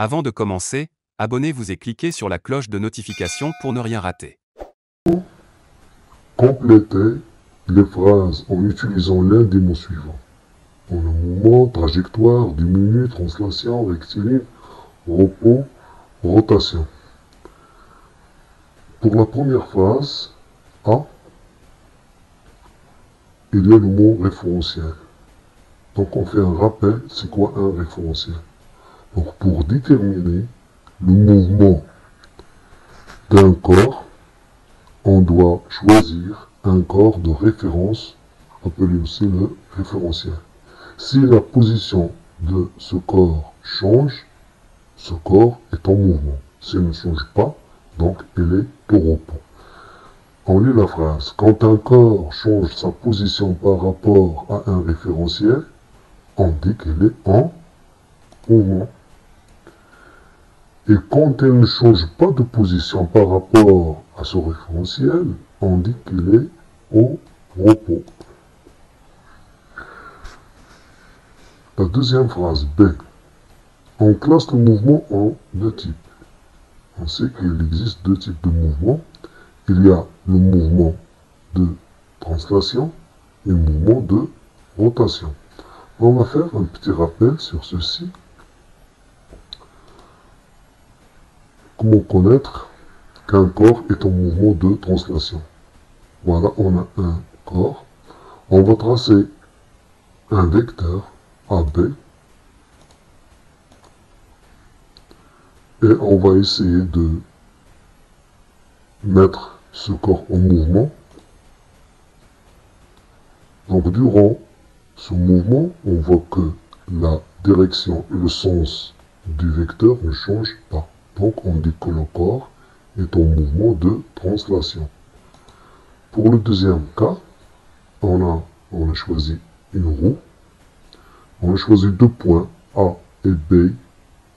Avant de commencer, abonnez-vous et cliquez sur la cloche de notification pour ne rien rater. Complétez les phrases en utilisant l'un des mots suivants. En le mouvement, trajectoire, diminue, translation, rectiligne, repos, rotation. Pour la première phrase, A, il y a le mot référentiel. Donc on fait un rappel, c'est quoi un référentiel? Donc pour déterminer le mouvement d'un corps, on doit choisir un corps de référence, appelé aussi le référentiel. Si la position de ce corps change, ce corps est en mouvement. S'il ne change pas, donc il est au repos. On lit la phrase. Quand un corps change sa position par rapport à un référentiel, on dit qu'il est en mouvement. Et quand il ne change pas de position par rapport à ce référentiel, on dit qu'il est au repos. La deuxième phrase, B. On classe le mouvement en deux types. On sait qu'il existe deux types de mouvements. Il y a le mouvement de translation et le mouvement de rotation. On va faire un petit rappel sur ceci. Comment connaître qu'un corps est en mouvement de translation? Voilà, on a un corps. On va tracer un vecteur AB et on va essayer de mettre ce corps en mouvement. Donc durant ce mouvement, on voit que la direction et le sens du vecteur ne changent pas. Donc on dit que le corps est en mouvement de translation. Pour le deuxième cas, on a choisi une roue. On a choisi deux points A et B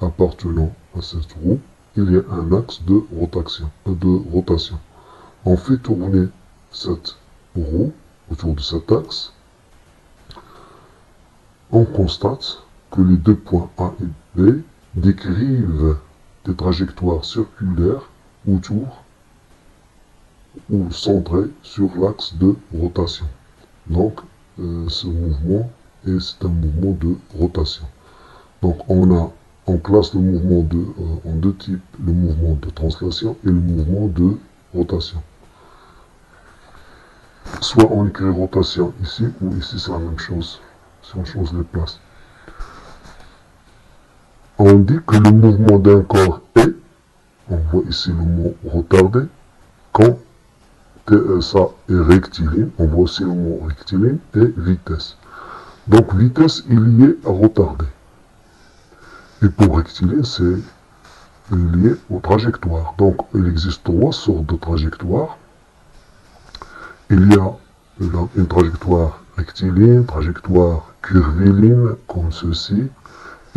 appartenant à cette roue. Il y a un axe de rotation. On fait tourner cette roue autour de cet axe. On constate que les deux points A et B décrivent des trajectoires circulaires autour ou centrées sur l'axe de rotation. Donc, ce mouvement c'est un mouvement de rotation. Donc, on classe le mouvement en deux types, le mouvement de translation et le mouvement de rotation. Soit on écrit rotation ici, ou ici c'est la même chose, si on change les places. On dit que le mouvement d'un corps est, on voit ici le mot retardé, quand TSA est rectiligne, on voit aussi le mot rectiligne, et vitesse. Donc vitesse est liée à retardé. Et pour rectiligne, c'est lié aux trajectoires. Donc il existe trois sortes de trajectoires. Il y a une trajectoire rectiligne, trajectoire curviligne, comme ceci.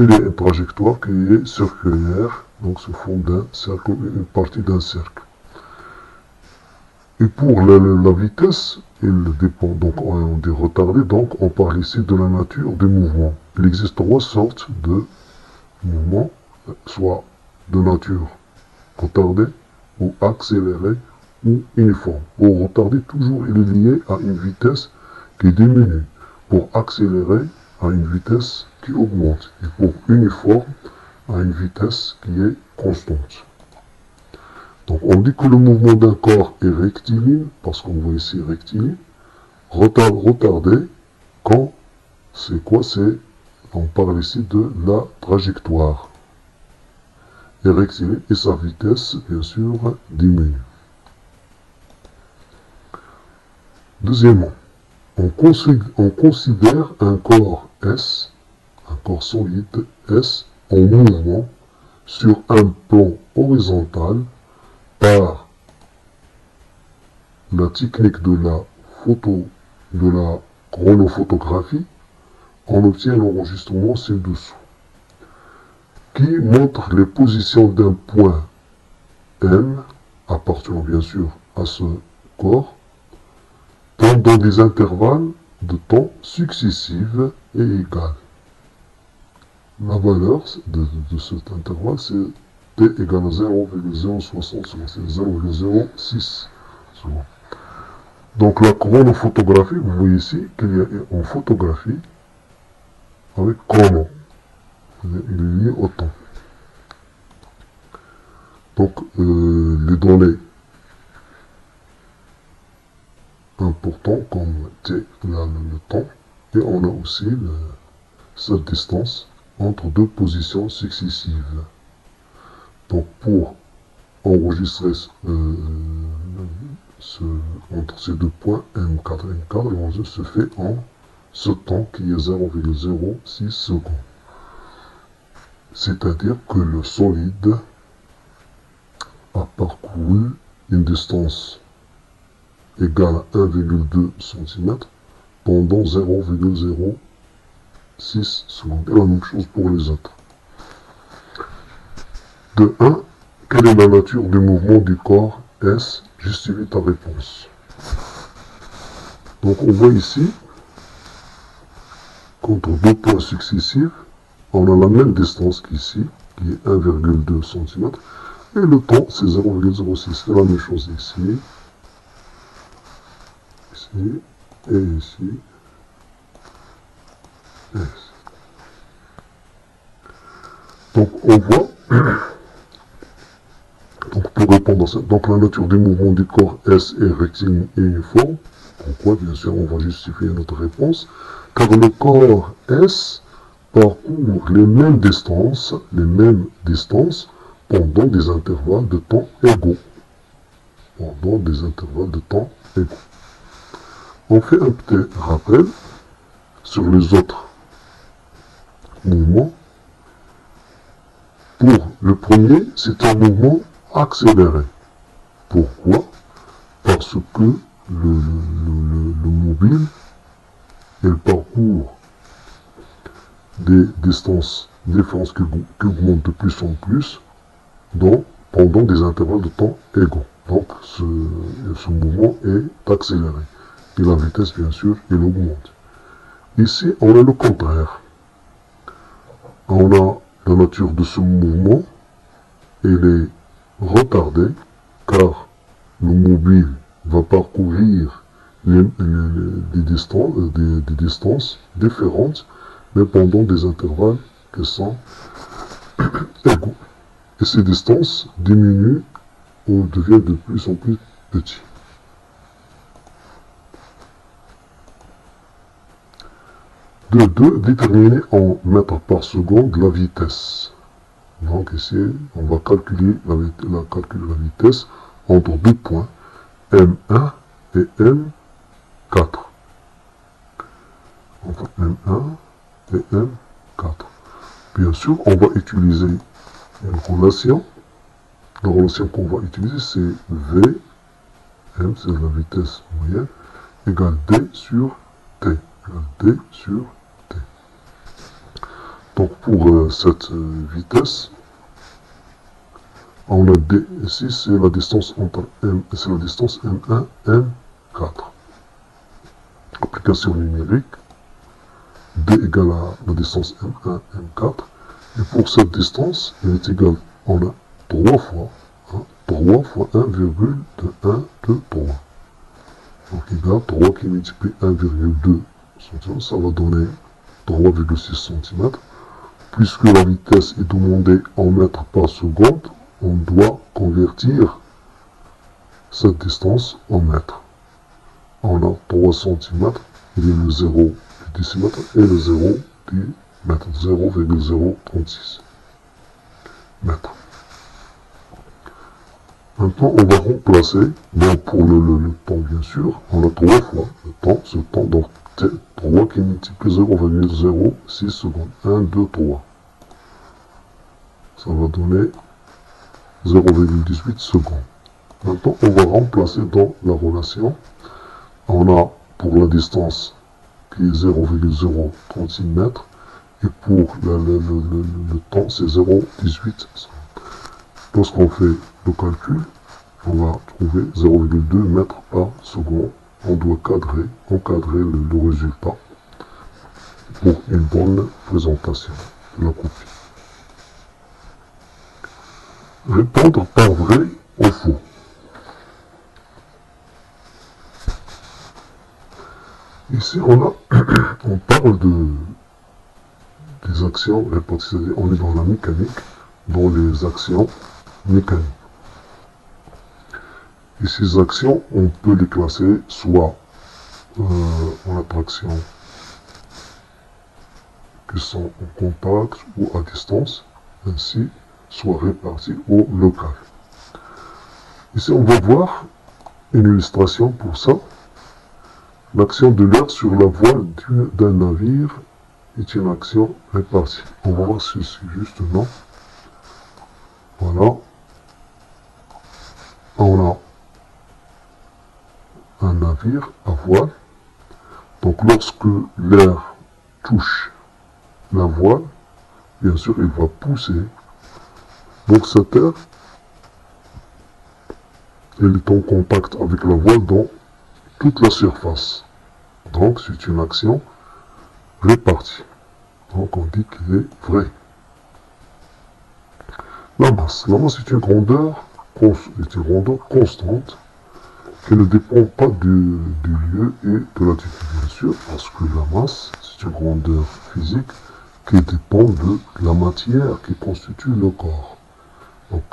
Il y a une trajectoire qui est circulaire, donc sous forme d'un cercle, une partie d'un cercle. Et pour la vitesse, il dépend, donc on dit retardé, donc on parle ici de la nature du mouvement. Il existe trois sortes de mouvements, soit de nature retardée, ou accélérée, ou uniforme. Pour retarder, toujours il est lié à une vitesse qui diminue. Pour accélérer, à une vitesse qui augmente. Et pour uniforme, à une vitesse qui est constante. Donc on dit que le mouvement d'un corps est rectiligne, parce qu'on voit ici rectiligne. Retardé, quand c'est quoi? On parle ici de la trajectoire. Et rectiligne, et sa vitesse, bien sûr, diminue. Deuxièmement, on considère un corps S, un corps solide S, en mouvement sur un plan horizontal par la technique de la chronophotographie. On obtient l'enregistrement ci-dessous, qui montre les positions d'un point M, appartenant bien sûr à ce corps, dans des intervalles de temps successifs et égales. la valeur de cet intervalle, c'est t égale à 0,060 secondes, c'est 0,06 secondes. Donc la chronophotographie, vous voyez ici qu'il y a en photographie avec chrono. Il est lié au temps. Donc les données importantes comme t, le temps, et on a aussi cette distance entre deux positions successives. Donc pour enregistrer entre ces deux points M4 et M4, l'enregistrement se fait en ce temps qui est 0,06 secondes. C'est-à-dire que le solide a parcouru une distance égale à 1,2 cm pendant 0,06 secondes. Et la même chose pour les autres. De 1, quelle est la nature du mouvement du corps S? Justifie ta réponse. Donc on voit ici qu'entre deux points successifs, on a la même distance qu'ici, qui est 1,2 cm, et le temps c'est 0,06. C'est la même chose ici, ici, et ici, et ici. Donc on voit, donc pour répondre à ça, donc la nature du mouvement du corps S est rectiligne et uniforme. Pourquoi? Bien sûr, on va justifier notre réponse. Car le corps S parcourt les mêmes distances pendant des intervalles de temps égaux. Pendant des intervalles de temps égaux. On fait un petit rappel sur les autres mouvements. Pour le premier, c'est un mouvement accéléré. Pourquoi? Parce que le mobile, il parcourt des distances qui augmentent de plus en plus pendant des intervalles de temps égaux. Donc ce mouvement est accéléré. Et la vitesse, bien sûr, il augmente. Ici, on a le contraire. On a la nature de ce mouvement, il est retardé, car le mobile va parcourir des distances différentes, mais pendant des intervalles qui sont égaux. Et ces distances diminuent ou deviennent de plus en plus petites. De 2, déterminer en mètres par seconde la vitesse. Donc ici, on va calculer la vitesse entre deux points, M1 et M4. Entre M1 et M4. Bien sûr, on va utiliser une relation. La relation qu'on va utiliser, c'est V, M, c'est la vitesse moyenne, égale D sur T. D sur T. Donc pour cette vitesse, on a D ici, c'est la distance entre M, c'est la distance M1, M4. Application numérique, D égale à la distance M1, M4. Et pour cette distance, il est égal, on a 3 fois 1,2123. Donc égal 3 qui multiplie 1,2 cm, ça va donner 3,6 cm. Puisque la vitesse est demandée en mètres par seconde, on doit convertir cette distance en mètres. On a 3 cm, il y a le 0 du décimètre et le 0 du mètre, 0,036 mètres. Maintenant, on va remplacer, donc pour le temps bien sûr, on a 3 fois le temps, ce temps, donc 3 qui multiplie 0,06 secondes, 1, 2, 3. Ça va donner 0,18 secondes. Maintenant, on va remplacer dans la relation, on a pour la distance qui est 0,036 mètres, et pour le temps, c'est 0,18 secondes. Lorsqu'on fait le calcul, on va trouver 0,2 mètres par seconde. On doit encadrer le résultat pour une bonne présentation. de la copie. Répondre par vrai ou faux. Ici, on parle des actions réparties, c'est-à-dire on est dans la mécanique, dans les actions mécaniques. Et ces actions, on peut les classer soit en attraction qui sont en contact ou à distance, ainsi soit réparties au local. Ici, on va voir une illustration pour ça. L'action de l'air sur la voile d'un navire est une action répartie. On va voir ceci justement. Voilà. On a un navire à voile. Donc lorsque l'air touche la voile, bien sûr, il va pousser. Donc cette air, elle est en contact avec la voile dans toute la surface. Donc c'est une action répartie. Donc on dit qu'il est vrai. La masse est une grandeur constante qui ne dépend pas du lieu et de l'altitude, bien sûr, parce que la masse, c'est une grandeur physique qui dépend de la matière qui constitue le corps. Donc,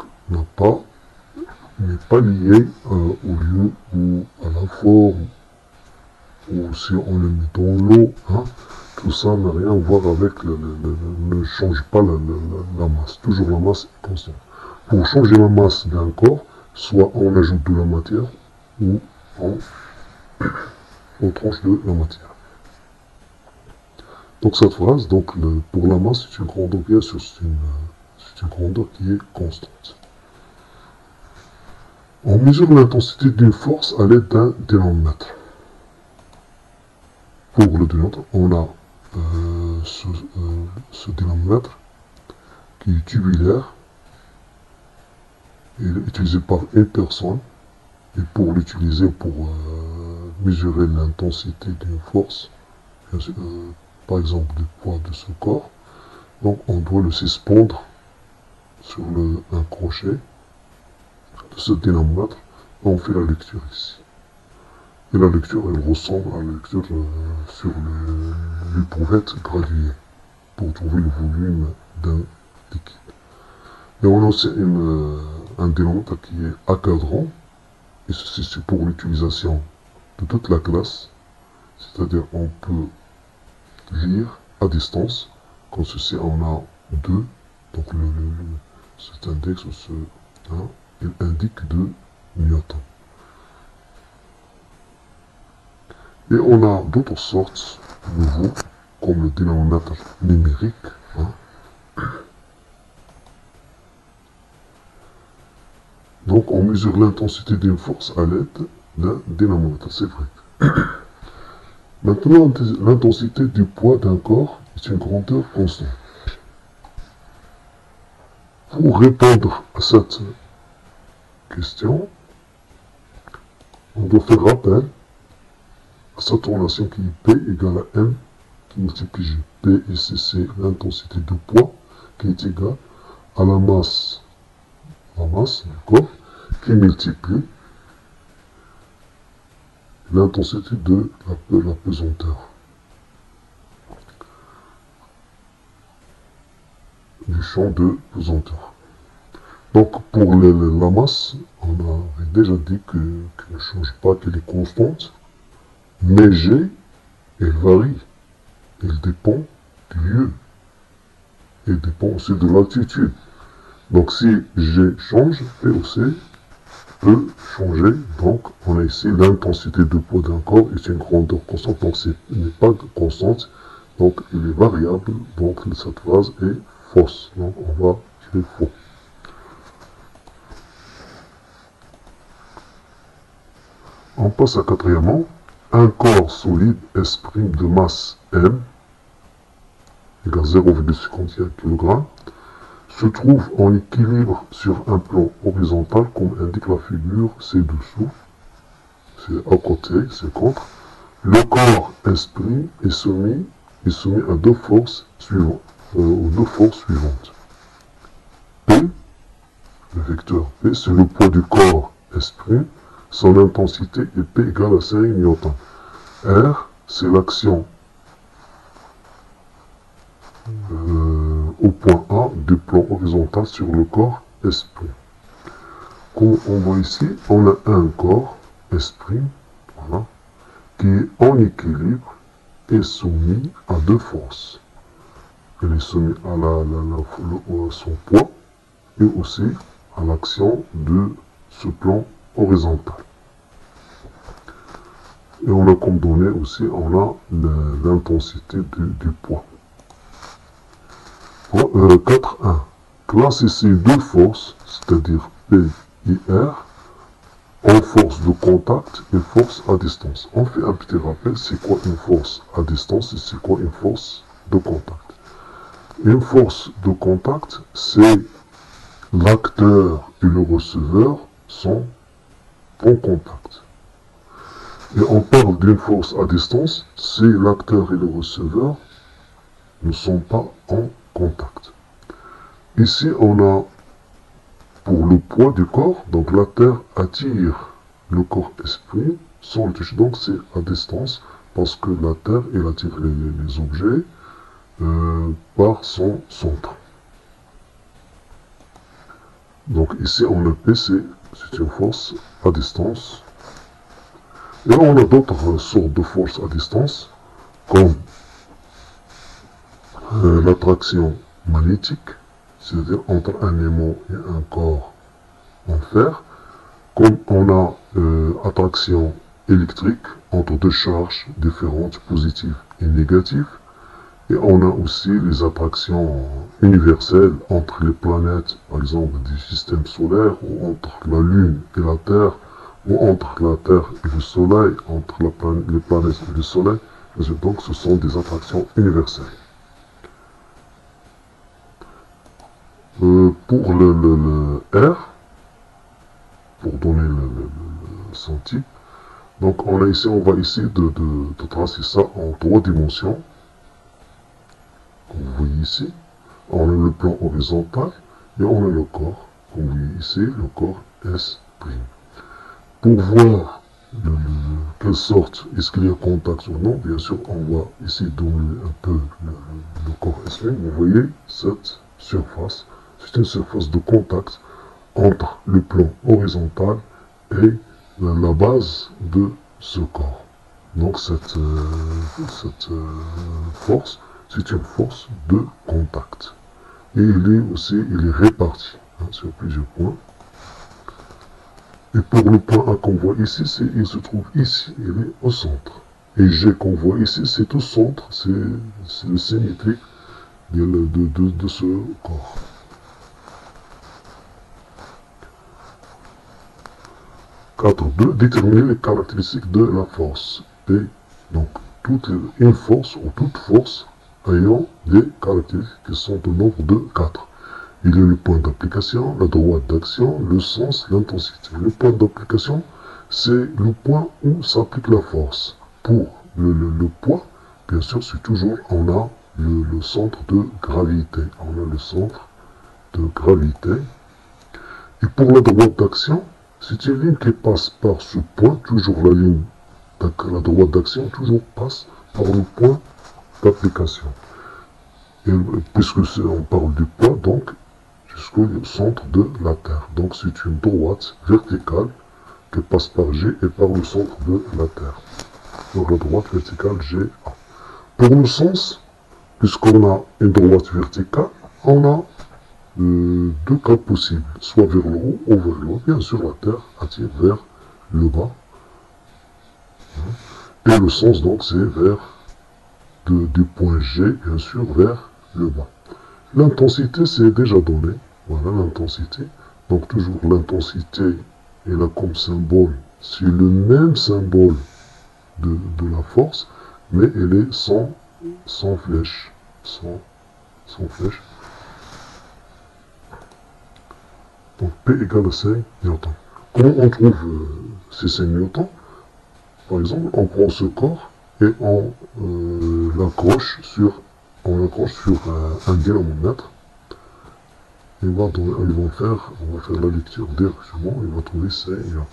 n'est pas lié au lieu ou à la forme, ou si on le met dans l'eau, hein, tout ça n'a rien à voir avec, ne change pas la masse. Toujours la masse est constante. Pour changer la masse d'un corps, soit on ajoute de la matière, ou on tranche de la matière. Donc cette phrase, pour la masse, c'est une grandeur, bien sûr, c'est une grandeur qui est constante. On mesure l'intensité d'une force à l'aide d'un dynamomètre. Pour le dynamomètre, on a ce dynamomètre qui est tubulaire. Il est utilisé par une personne. Et pour l'utiliser pour mesurer l'intensité d'une force, par exemple du poids de ce corps, donc on doit le suspendre sur un crochet de ce dynamomètre. On fait la lecture ici. Et la lecture, elle ressemble à la lecture sur l'éprouvette graduée pour trouver le volume d'un liquide. Et on a aussi un dynamomètre qui est à cadran. Et ceci, c'est pour l'utilisation de toute la classe. C'est-à-dire, on peut lire à distance. Comme ceci, on a 2. Donc, cet index, il indique 2 newtons. Et on a d'autres sortes nouveaux, comme le dynamomètre numérique. Donc on mesure l'intensité d'une force à l'aide d'un dynamomètre, c'est vrai. Maintenant, l'intensité du poids d'un corps est une grandeur constante. Pour répondre à cette question, on doit faire rappel à cette relation qui est P égale à M qui multiplie G. P ici c'est l'intensité du poids qui est égale à la masse du corps qui multiplie l'intensité de la pesanteur du champ de pesanteur. Donc pour la masse, on avait déjà dit qu'elle ne change pas, qu'elle est constante, mais G, elle varie, elle dépend du lieu, elle dépend aussi de l'altitude. Donc si G change, P aussi peut changer. Donc on a ici l'intensité de poids d'un corps est une grandeur constante, donc elle n'est pas constante, donc il est variable, donc cette phrase est fausse. Donc on va tirer faux. On passe à quatrièmement. Un corps solide S' de masse M égale 0,51 kg se trouve en équilibre sur un plan horizontal comme indique la figure ci-dessous. C'est à côté, c'est contre. Le corps S' est soumis à deux forces suivantes. aux deux forces suivantes. P, le vecteur P, c'est le poids du corps S', son intensité est P égale à 5 newtons. R, c'est l'action au point A du plan horizontal sur le corps S'. Comme on voit ici, on a un corps S', voilà, qui est en équilibre et soumis à deux forces. Il est soumis à son poids et aussi à l'action de ce plan horizontal. Et on a comme données aussi, on a l'intensité du poids. 4.1. Classe ces deux forces, c'est-à-dire P et R, en force de contact et force à distance. On fait un petit rappel, c'est quoi une force à distance et c'est quoi une force de contact. Une force de contact, c'est l'acteur et le receveur sont en contact. Et on parle d'une force à distance, c'est l'acteur et le receveur ne sont pas en contact. Ici, on a pour le poids du corps, donc la Terre attire le corps esprit sans le toucher, donc c'est à distance parce que la Terre elle attire les objets par son centre. Donc ici on a P, c'est une force à distance. Et là on a d'autres sortes de forces à distance, comme l'attraction magnétique, c'est-à-dire entre un aimant et un corps en fer, comme on a attraction électrique entre deux charges différentes, positives et négatives, et on a aussi les attractions universelles entre les planètes, par exemple du système solaire, ou entre la Lune et la Terre, ou entre la Terre et le Soleil, entre les planètes et le Soleil. Donc ce sont des attractions universelles. Pour le R, pour donner le son type, donc on va ici de tracer ça en 3 dimensions. Comme vous voyez ici, on a le plan horizontal et on a le corps. Comme vous voyez ici, le corps S'. Pour voir quelle sorte, est-ce qu'il y a contact ou non, bien sûr, on va ici donner un peu le corps S'. Vous voyez cette surface, c'est une surface de contact entre le plan horizontal et la base de ce corps. Donc cette force, c'est une force de contact. Et il est réparti sur plusieurs points. Et pour le point A qu'on voit ici, il se trouve ici, il est au centre. Et G qu'on voit ici, c'est au centre, c'est le symétrique de ce corps. Déterminer les caractéristiques de la force P. Donc, une force ou toute force ayant des caractéristiques qui sont au nombre de 4. Il y a le point d'application, la droite d'action, le sens, l'intensité. Le point d'application, c'est le point où s'applique la force. Pour le poids, bien sûr, c'est toujours, on a le centre de gravité. On a le centre de gravité. Et pour la droite d'action, c'est une ligne qui passe par ce point, toujours la droite d'action, toujours passe par le point d'application. Et puisque on parle du poids, donc, jusqu'au centre de la Terre. Donc c'est une droite verticale qui passe par G et par le centre de la Terre. Donc la droite verticale GA. Pour le sens, puisqu'on a une droite verticale, on a deux cas possibles, soit vers le haut ou vers le bas. Bien sûr, la Terre attire vers le bas. Et le sens, donc, c'est vers du point G, bien sûr, vers le bas. L'intensité, c'est déjà donné. Voilà l'intensité. Donc, toujours l'intensité est là comme symbole. C'est le même symbole de la force, mais elle est sans flèche. Sans flèche. Donc P égale à 5 newtons. Comment on trouve ces 5 newtons? Par exemple, on prend ce corps et on l'accroche sur on accroche sur un dynamomètre. Et on va faire la lecture directement et on va trouver C et A.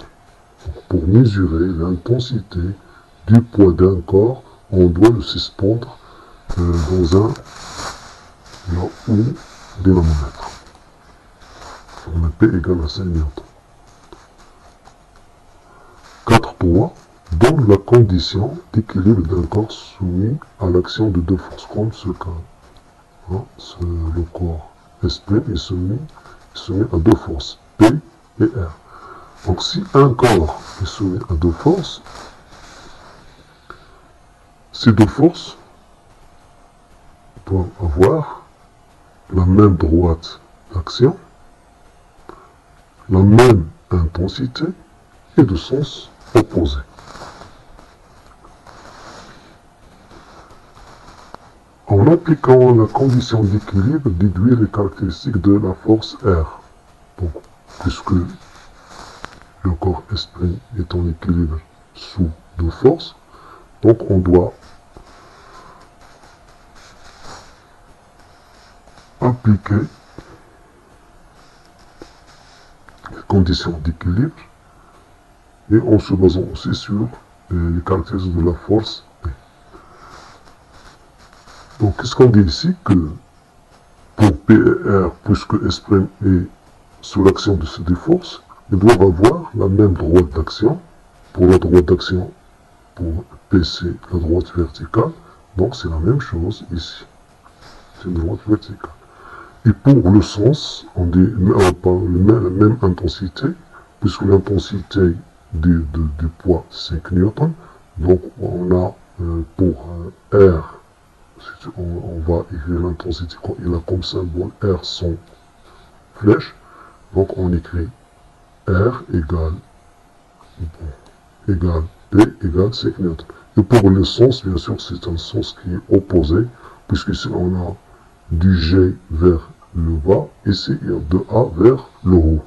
Donc, pour mesurer l'intensité du poids d'un corps, on doit le suspendre dans un dynamomètre. On a P égale à 5 newtons. 4 poids donnent la condition d'équilibre d'un corps soumis à l'action de deux forces, comme ce cas. Hein, le corps S' est soumis à deux forces, P et R. Donc si un corps est soumis à deux forces, ces deux forces doivent avoir la même droite d'action, la même intensité et de sens opposé. En appliquant la condition d'équilibre, déduire les caractéristiques de la force R. Donc, puisque le corps S' est en équilibre sous deux forces, donc on doit appliquer les conditions d'équilibre et en se basant aussi sur les caractéristiques de la force P. Donc, qu'est-ce qu'on dit ici? Que pour P et R, puisque S' est sous l'action de ces deux forces, ils doivent avoir la même droite d'action. Pour la droite d'action, pour PC, la droite verticale, donc c'est la même chose ici. C'est une droite verticale. Et pour le sens, on dit la même intensité, puisque l'intensité du poids, c'est 5 newtons. Donc on a pour R, on va écrire l'intensité, il a comme symbole R sans flèche. Donc on écrit R égale P égale 5 newtons. Et pour le sens, bien sûr, c'est un sens qui est opposé, puisque ici on a du G vers le bas, ici il y a de A vers le haut.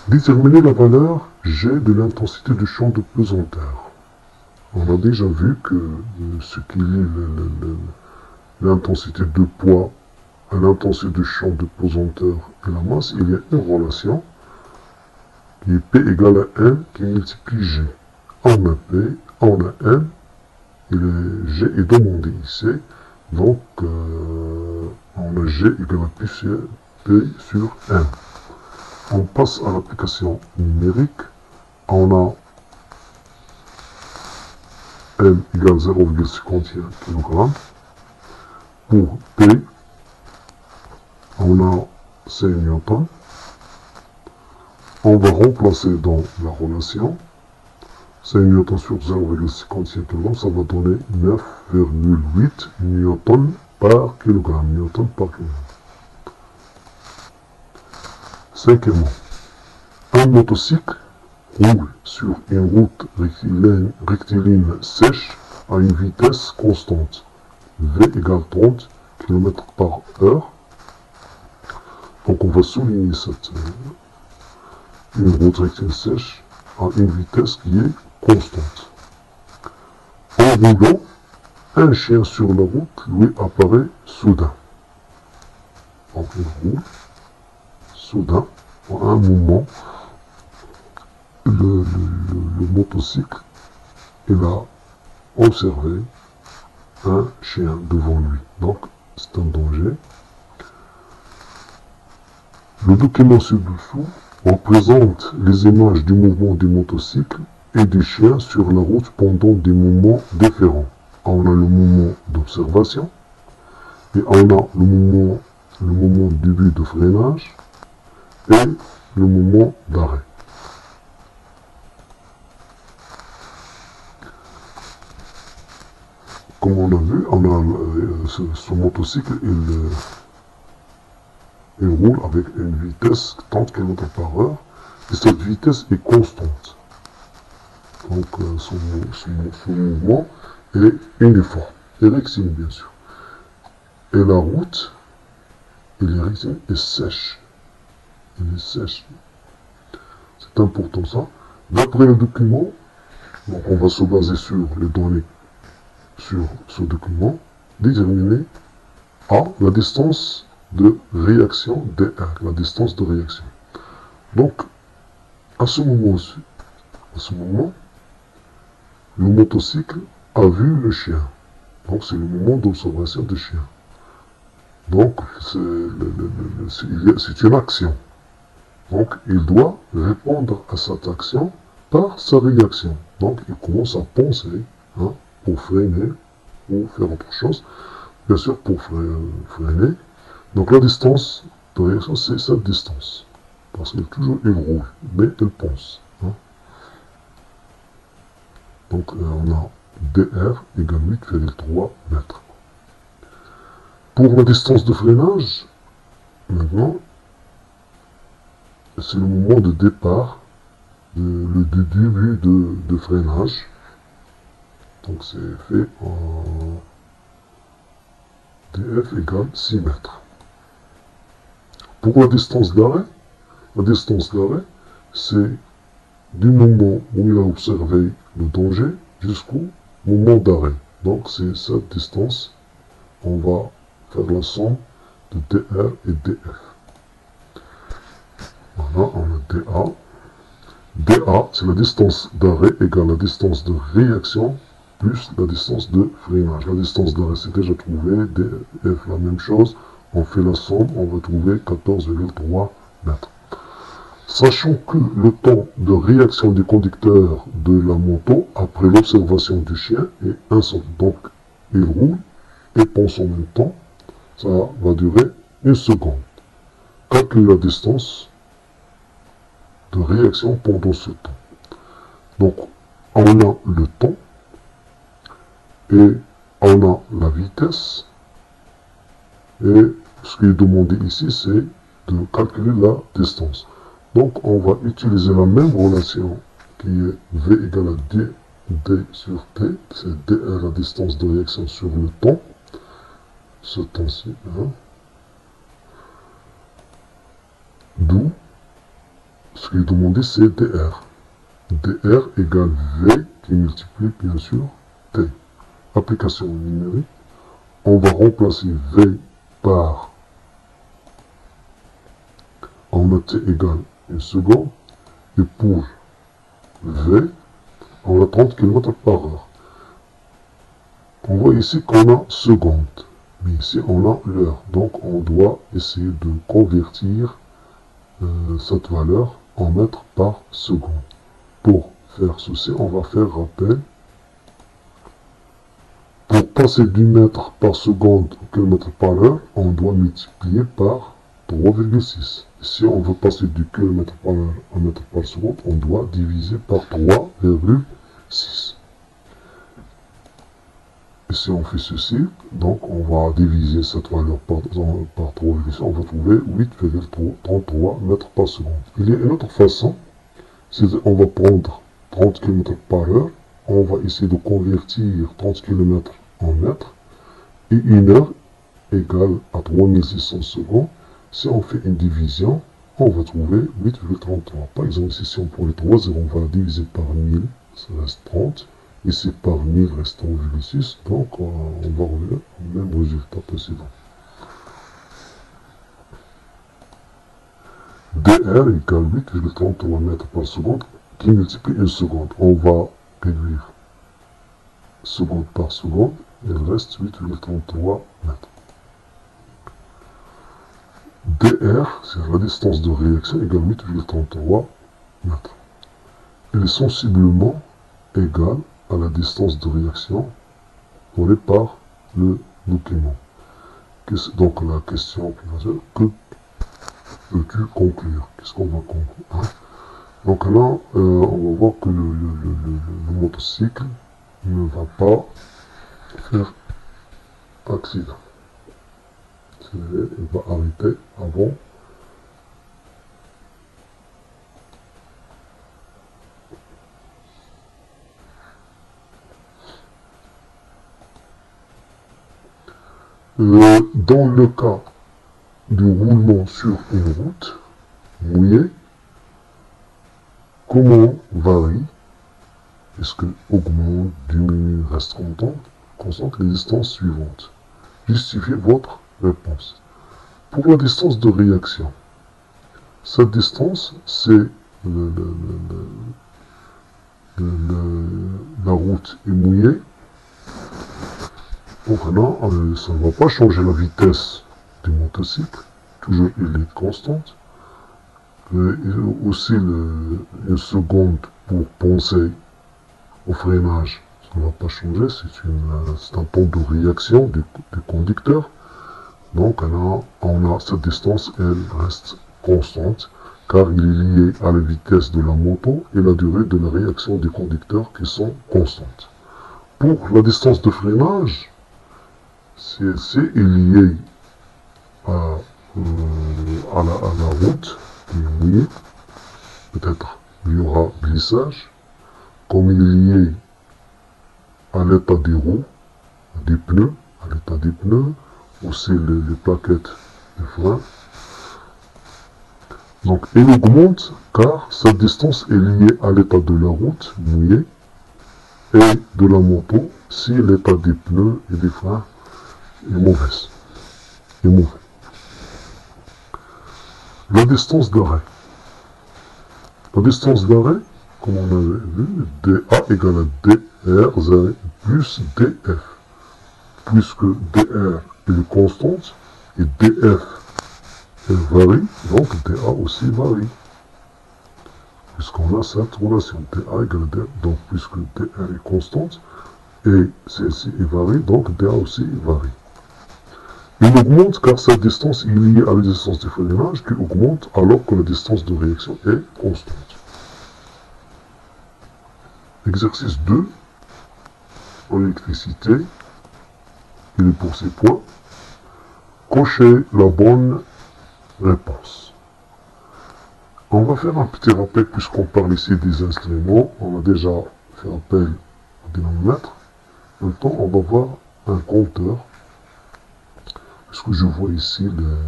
Déterminer la valeur G de l'intensité du champ de pesanteur. On a déjà vu que ce qui lie l'intensité de poids à l'intensité du champ de pesanteur et la masse, il y a une relation qui est P égale à M qui multiplie G. On a P, on a M, et le G est demandé ici. Donc, on a G égale à P sur M. On passe à l'application numérique. On a M égale 0,51 kg. Pour P, on a 5 newtons. On va remplacer dans la relation 5 newtons sur 0,55 kg, ça va donner 9,8 newtons par kilogramme. Cinquièmement, un motocycle roule sur une route rectiligne sèche à une vitesse constante, V égale 30 km/h. Donc on va souligner une route rectiligne sèche à une vitesse qui est constante. En roulant, un chien sur la route lui apparaît soudain. Donc il roule, soudain, à un moment, le motocycle, il a observé un chien devant lui. Donc c'est un danger. Le document ci-dessous représente les images du mouvement du motocycle et des chiens sur la route pendant des moments différents. On a le moment d'observation et on a le moment du début de freinage et le moment d'arrêt. Comme on a vu, on a ce motocycle, il roule avec une vitesse 30 km/h et cette vitesse est constante. Donc son mouvement est uniforme, et rectiligne bien sûr. Et la route, il est rectiligne et sèche. Il est sèche. C'est important ça. D'après le document, donc on va se baser sur les données sur ce document, déterminer A, la distance de réaction dr, la distance de réaction. Donc, à ce moment-ci, le motocycle a vu le chien. Donc, c'est le moment d'observation du chien. Donc, c'est une action. Donc, il doit répondre à cette action par sa réaction. Donc, il commence à penser, hein, pour freiner ou faire autre chose. Bien sûr, pour freiner. Donc, la distance de réaction, c'est cette distance. Parce qu'il roule, mais il pense. Hein. Donc, on a dr égale 8,3 mètres. Pour la distance de freinage, maintenant, c'est le moment de départ, le début de freinage. Donc c'est fait en df égale 6 mètres. Pour la distance d'arrêt, c'est du moment où il a observé le danger jusqu'au moment d'arrêt. Donc c'est cette distance, on va faire la somme de dr et df. Voilà, on a dA. dA, c'est la distance d'arrêt égale la distance de réaction plus la distance de freinage. La distance d'arrêt, c'est déjà trouvé. df, la même chose. On fait la somme, on va trouver 14,3 mètres. Sachant que le temps de réaction du conducteur de la moto après l'observation du chien est 1 seconde. Donc, il roule et pense en même temps. Ça va durer 1 seconde. Calcule la distance de réaction pendant ce temps. Donc, on a le temps et on a la vitesse. Et ce qui est demandé ici, c'est de calculer la distance. Donc, on va utiliser la même relation qui est V égale à D sur T. C'est D la distance de réaction sur le temps. Ce temps-ci. Hein. D'où ce qui est demandé, c'est dr. dr égale V qui multiplie bien sûr T. Application numérique. On va remplacer V par, on a T égale 1 seconde. Et pour V, on a 30 km par heure. On voit ici qu'on a seconde. Mais ici, on a l'heure. Donc, on doit essayer de convertir cette valeur en mètres par seconde. Pour faire ceci, on va faire rappel. Pour passer du mètre par seconde au kilomètre par heure, on doit multiplier par 3,6. Si on veut passer du kilomètre par heure au mètre par seconde, on doit diviser par 3,6. Et si on fait ceci, donc on va diviser cette valeur par 3,6, on va trouver 8,33 mètres par seconde. Il y a une autre façon, c'est on va prendre 30 km par heure, on va essayer de convertir 30 km en mètres, et 1 heure égale à 3600 secondes. Si on fait une division, on va trouver 8,33. Par exemple, ici, si on prend les 3 zéros, on va diviser par 1000, ça reste 30. Ici, par 1000 reste 1,6. Donc, on va revenir au même résultat précédent. dr égale 8,33 mètres par seconde qui multiplie 1 seconde. On va réduire seconde par seconde. Il reste 8,33 mètres. dr, c'est la distance de réaction, égale 8,33 mètres. Elle est sensiblement égale à la distance de réaction donnée par le document. Donc la question qui va dire, que peux-tu conclure? Qu'est-ce qu'on va conclure, hein? Donc là, on va voir que le motocycle ne va pas faire accident. Il va arrêter avant. Dans le cas du roulement sur une route mouillée, comment varie? Est-ce que augmente, diminue, reste constante? constante les distances suivantes. Justifiez votre réponse. Pour la distance de réaction, cette distance, c'est la route est mouillée. Donc là, ça ne va pas changer la vitesse du motocycle. Toujours, il est constante. Aussi, une seconde pour penser au freinage, ça ne va pas changer. C'est un temps de réaction du conducteur. Donc là, on a cette distance, elle reste constante, car il est lié à la vitesse de la moto et la durée de la réaction du conducteur qui sont constantes. Pour la distance de freinage, celle-ci est liée à la route qui est mouillée. Peut-être il y aura glissage. Comme il est lié à l'état des roues, des pneus, à l'état des pneus, aussi les plaquettes de frein. Donc il augmente car cette distance est liée à l'état de la route mouillée et de la moto si l'état des pneus et des freins est mauvais. La distance d'arrêt. La distance d'arrêt, comme on avait vu, dA égale à dR plus dF. Puisque dR est constante et dF elle varie, donc dA aussi varie. Puisqu'on a cette relation dA égale à dR, donc puisque dR est constante et celle-ci est varie, donc dA aussi varie. Il augmente car cette distance est liée à la distance de freinage qui augmente alors que la distance de réaction est constante. Exercice 2, en électricité, il est pour ces points. Cochez la bonne réponse. On va faire un petit rappel puisqu'on parle ici des instruments. On a déjà fait appel au dynamomètre. Maintenant, on va voir un compteur. Puisque je vois ici le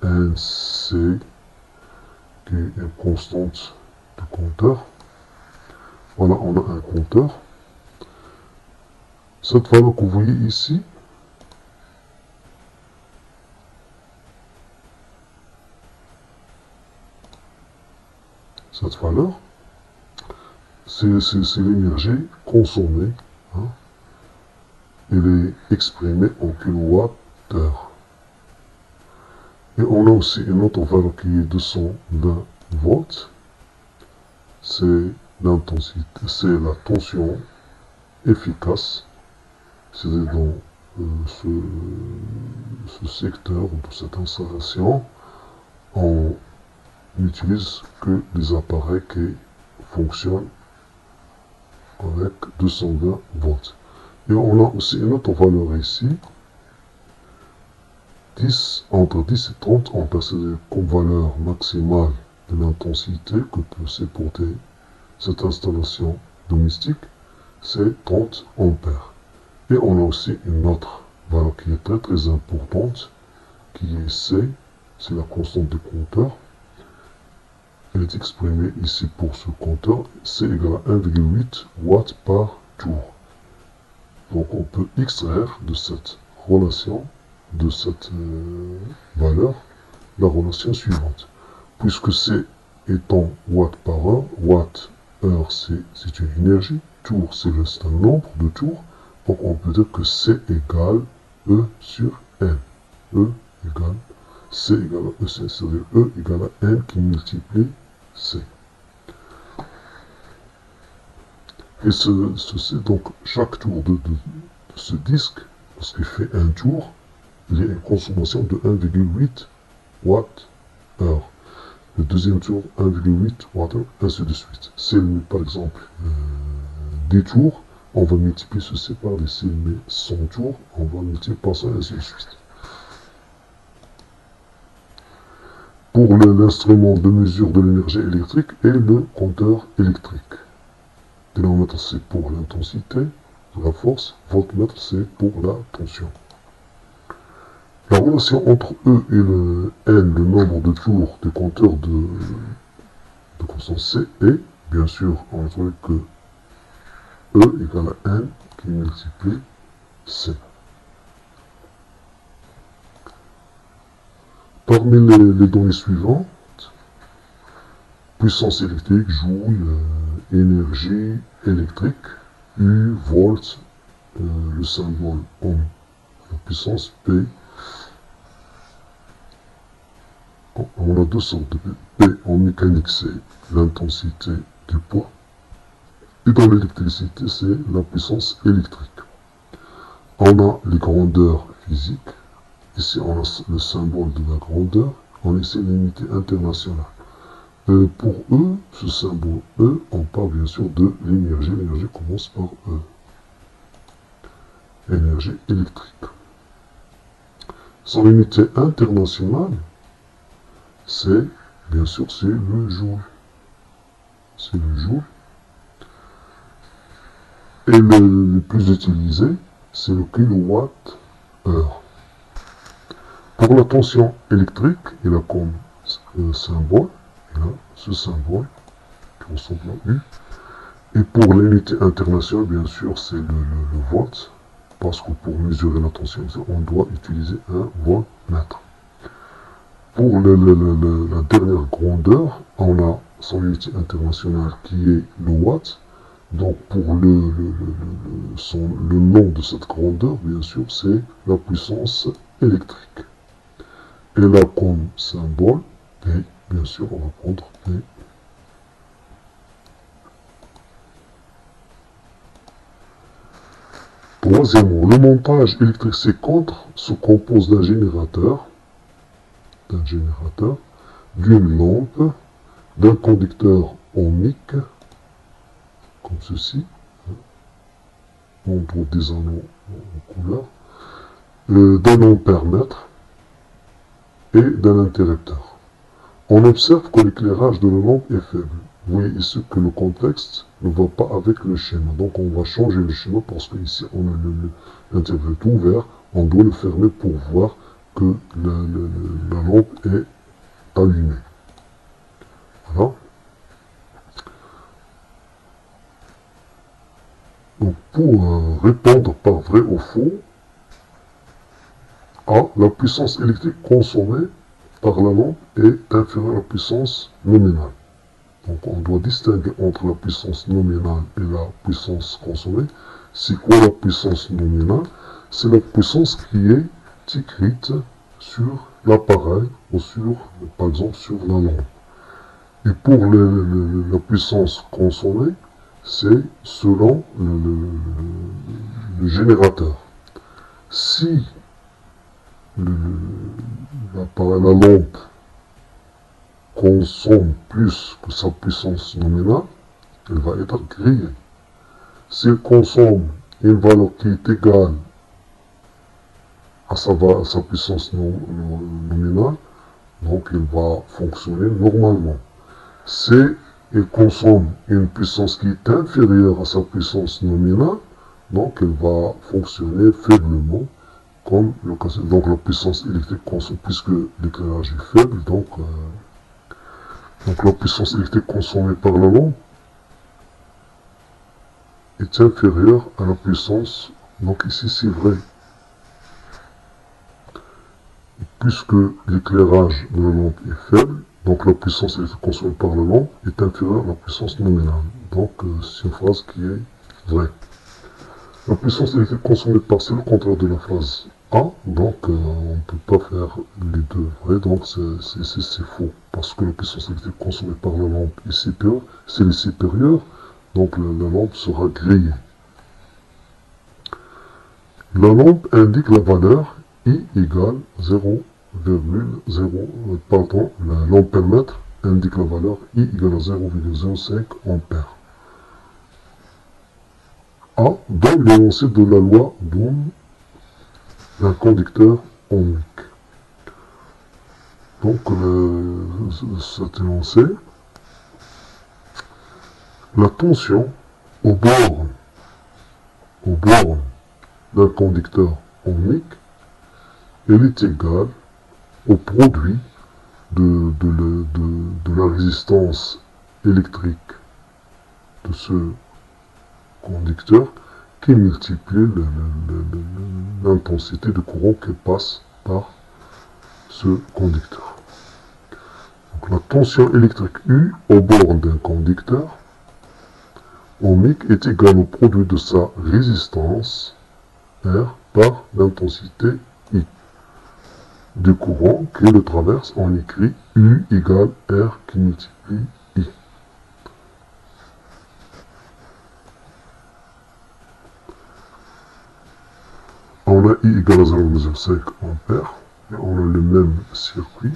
NC qui est une constante du compteur. Voilà, on a un compteur. Cette valeur que vous voyez ici, cette valeur, c'est l'énergie consommée. Hein. Elle est exprimée en kilowattheure. Et on a aussi une autre valeur qui est 220 volts. C'est l'intensité, c'est la tension efficace. C'est dans ce secteur ou de cette installation, on n'utilise que des appareils qui fonctionnent avec 220 volts. Et on a aussi une autre valeur ici, entre 10 et 30 ampères, c'est comme valeur maximale de l'intensité que peut supporter cette installation domestique, c'est 30 ampères. Et on a aussi une autre valeur qui est très très importante, qui est C, c'est la constante du compteur. Elle est exprimée ici pour ce compteur, C égale à 1,8 watts par tour. Donc on peut extraire de cette relation, de cette valeur, la relation suivante. Puisque C étant watts par heure, watt heure c'est une énergie, tour c'est un nombre de tours, donc on peut dire que C égale E sur N. E égale C égale à E, c'est-à-dire E égale à N qui multiplie C. Et ceci, donc chaque tour de ce disque, lorsqu'il fait un tour, il y a une consommation de 1,8 watts heure. Le deuxième tour, 1,8 watts heure, ainsi de suite. Si elle met par exemple des tours, on va multiplier ceci par des. S'il met 100 tours, on va multiplier par ça, ainsi de suite. Pour l'instrument de mesure de l'énergie électrique et le compteur électrique. Dynamomètre c'est pour l'intensité, la force, voltmètre c'est pour la tension. La relation entre E et le N, le nombre de tours du compteur de constance C, est, bien sûr, on a trouvé que E égale à N qui multiplie C. Parmi les données suivantes, puissance électrique, joule, énergie électrique, U, volt, le symbole ohm, la puissance P. On a deux sortes de P. P en mécanique, c'est l'intensité du poids. Et dans l'électricité, c'est la puissance électrique. On a les grandeurs physiques. Ici, on a le symbole de la grandeur. On a ici l'unité internationale. Pour E, ce symbole E, on parle bien sûr de l'énergie. L'énergie commence par E. Énergie électrique. Son unité internationale, c'est, bien sûr, c'est le joule. C'est le joule. Et le plus utilisé, c'est le kilowatt-heure. Pour la tension électrique, il a comme symbole, il a ce symbole qui ressemble à U. Et pour l'unité internationale, bien sûr, c'est le volt, parce que pour mesurer la tension, on doit utiliser un voltmètre. Pour la dernière grandeur, on a son unité internationale qui est le watt. Donc pour le nom de cette grandeur, bien sûr, c'est la puissance électrique. Et là, comme symbole, P, bien sûr, on va prendre P. Troisièmement, le montage électrique C-contre se compose d'un générateur, d'une lampe, d'un conducteur ohmique, comme ceci. On trouve des anneaux en couleur, d'un ampère-mètre et d'un interrupteur. On observe que l'éclairage de la lampe est faible. Vous voyez ici que le contexte ne va pas avec le schéma. Donc on va changer le schéma parce que ici on a l'interrupteur ouvert. On doit le fermer pour voir que la lampe est allumée. Voilà. Donc pour répondre par vrai ou faux, A, la puissance électrique consommée par la lampe est inférieure à la puissance nominale. Donc on doit distinguer entre la puissance nominale et la puissance consommée. C'est quoi la puissance nominale? C'est la puissance qui est écrite sur l'appareil ou sur, par exemple, sur la lampe. Et pour la puissance consommée, c'est selon le générateur. Si la lampe consomme plus que sa puissance nominale, elle va être grillée. S'il consomme une valeur qui est égale à sa puissance nominale, donc elle va fonctionner normalement. Si elle consomme une puissance qui est inférieure à sa puissance nominale, donc elle va fonctionner faiblement, comme le cas. Donc la puissance électrique consomme, puisque l'éclairage est faible, donc la puissance électrique consommée par la lampe est inférieure à la puissance, donc ici c'est vrai. Puisque l'éclairage de la lampe est faible, donc la puissance électrique consommée par la lampe est inférieure à la puissance nominale. Donc c'est une phrase qui est vraie. La puissance électrique consommée par, c'est le contraire de la phrase A, donc on ne peut pas faire les deux vrais, donc c'est faux. Parce que la puissance électrique consommée par la lampe est supérieure, si elle est supérieure, donc la lampe sera grillée. La lampe indique la valeur I égale 0,0, pardon, l'ampère-mètre indique la valeur I égale à 0,05 ampères. A, dans l'énoncé de la loi d'Ohm d'un conducteur ohmique. Donc, cet énoncé, la tension au bord d'un conducteur ohmique, elle est égale au produit de la résistance électrique de ce conducteur qui multiplie l'intensité de courant qui passe par ce conducteur. Donc, la tension électrique U au bord d'un conducteur ohmique est égale au produit de sa résistance R par l'intensité I du courant qui le traverse. On écrit U égale R qui multiplie I. On a I égale à 0,5 ampères et on a le même circuit.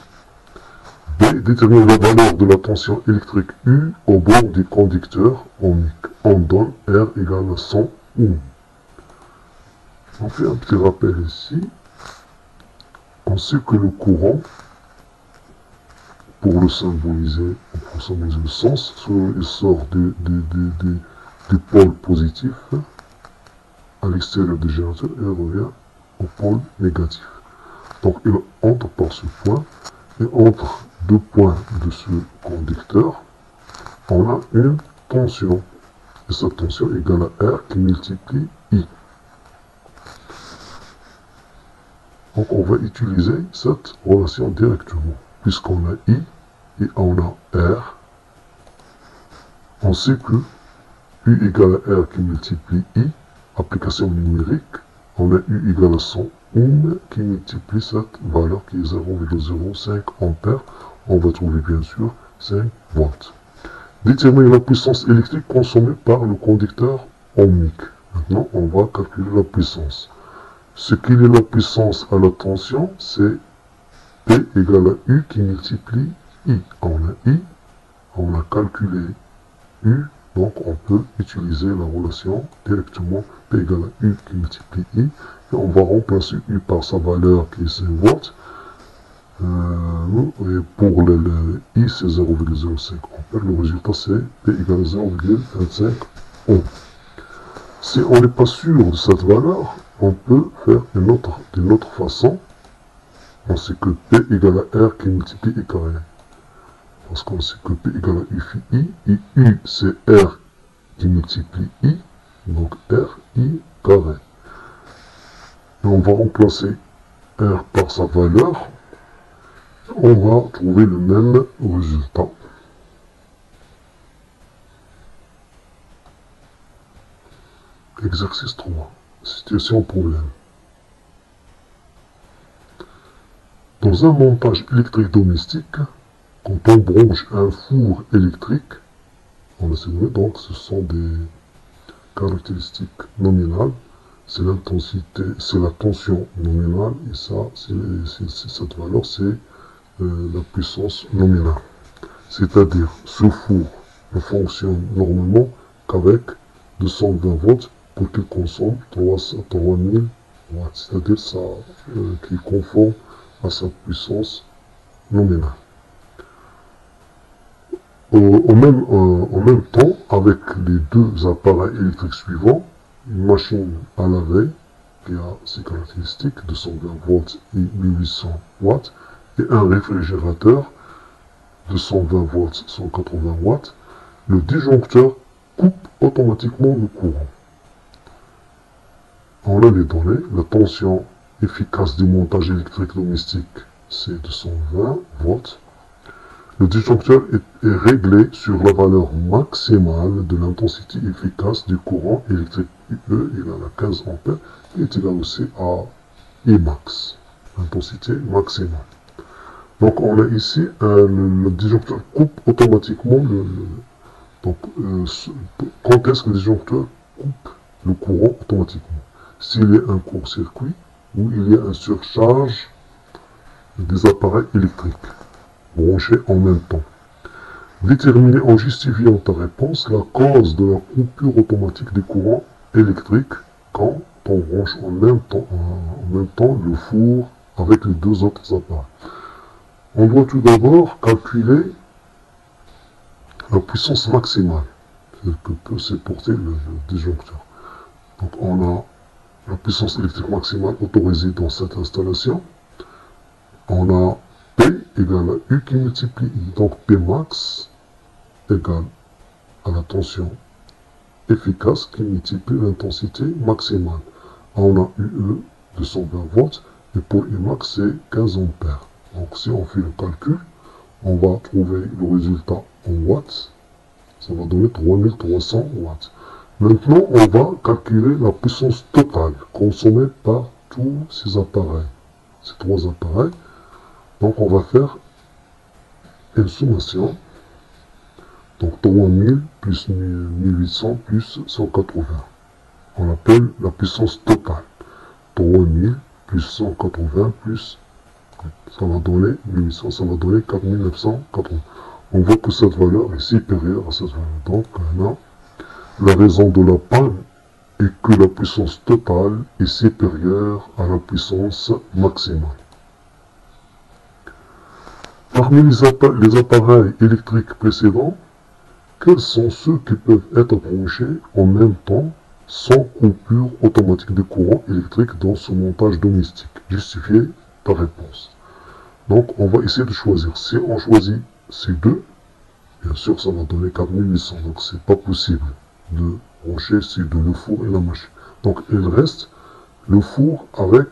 B détermine la valeur de la tension électrique U au bord du conducteur ohmique. On donne R égale à 100 ohms. On fait un petit rappel ici. On sait que le courant, pour le symboliser le sens, il sort du pôle positif à l'extérieur du générateur et revient au pôle négatif. Donc il entre par ce point, et entre deux points de ce conducteur, on a une tension. Et cette tension est égale à R qui multiplie I. Donc on va utiliser cette relation directement. Puisqu'on a I et on a R, on sait que U égale à R qui multiplie I, application numérique, on a U égale à 100 ohm qui multiplie cette valeur qui est 0,05 ampères. On va trouver bien sûr 5 watts. Déterminer la puissance électrique consommée par le conducteur ohmique. Maintenant, on va calculer la puissance. Ce qu'il est la puissance à la tension, c'est P égale à U qui multiplie I. On a I, on a calculé U, donc on peut utiliser la relation directement P égale à U qui multiplie I. Et on va remplacer U par sa valeur qui est 5 watts. Et pour le I, c'est 0,05 ampères. Le résultat, c'est P égale à 0,25 ohm. Si on n'est pas sûr de cette valeur, on peut faire d'une autre façon. On sait que P égale à R qui multiplie I carré. Parce qu'on sait que P égale à U phi I. Et U, c'est R qui multiplie I. Donc R, I carré. Et on va remplacer R par sa valeur. On va trouver le même résultat. Exercice 3. Situation problème. Dans un montage électrique domestique, quand on branche un four électrique, on a sélectionné, donc ce sont des caractéristiques nominales. C'est l'intensité, c'est la tension nominale, et ça, cette valeur, c'est la puissance nominale. C'est-à-dire, ce four ne fonctionne normalement qu'avec 220 volts pour qu'il consomme 3000 watts. C'est-à-dire, ça qui est conforme à sa puissance nominale. En même temps, avec les deux appareils électriques suivants, une machine à laver qui a ses caractéristiques 220 volts et 1800 watts, et un réfrigérateur 220 volts 180 watts, le disjoncteur coupe automatiquement le courant. On a les données, la tension efficace du montage électrique domestique, c'est 220 volts. Le disjoncteur est réglé sur la valeur maximale de l'intensité efficace du courant électrique UE égale à 15 ampères, qui est égal aussi à Imax, l'intensité maximale. Donc on a ici, le disjoncteur coupe automatiquement quand est-ce que le disjoncteur coupe le courant automatiquement? S'il y a un court-circuit ou il y a une surcharge des appareils électriques branchés en même temps. Déterminer en justifiant ta réponse la cause de la coupure automatique des courants électriques quand on branche en même temps le four avec les deux autres appareils. On doit tout d'abord calculer la puissance maximale que peut supporter le disjoncteur. Donc on a la puissance électrique maximale autorisée dans cette installation. On a P égale à U qui multiplie I. Donc P max égale à la tension efficace qui multiplie l'intensité maximale. On a UE 220 watts. Et pour Emax, c'est 15 ampères. Donc si on fait le calcul, on va trouver le résultat en watts. Ça va donner 3300 watts. Maintenant, on va calculer la puissance totale consommée par tous ces appareils. Ces trois appareils. Donc on va faire une sommation. Donc 3000 plus 1800 plus 180. On appelle la puissance totale. 3000 plus 180 plus, ça va donner 1800, ça va donner 4980. On voit que cette valeur est supérieure à cette valeur. Donc là, la raison de la panne est que la puissance totale est supérieure à la puissance maximale. Parmi les appareils électriques précédents, quels sont ceux qui peuvent être branchés en même temps sans coupure automatique de courant électrique dans ce montage domestique? Justifiez ta réponse. Donc on va essayer de choisir. Si on choisit ces deux, bien sûr ça va donner 4800. Donc c'est pas possible de brancher ces deux, le four et la machine. Donc il reste le four avec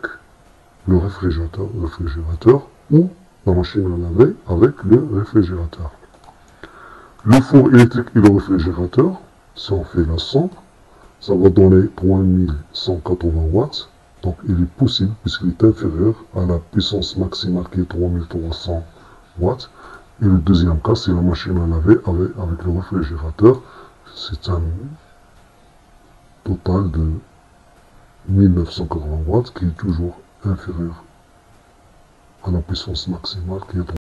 le réfrigérateur ou la machine à laver avec le réfrigérateur. Le four électrique et le réfrigérateur, si on fait la somme, ça va donner 3180 watts. Donc il est possible, puisqu'il est inférieur à la puissance maximale qui est 3300 watts. Et le deuxième cas, c'est la machine à laver avec le réfrigérateur. C'est un total de 1980 watts qui est toujours inférieur à la puissance maximale qui est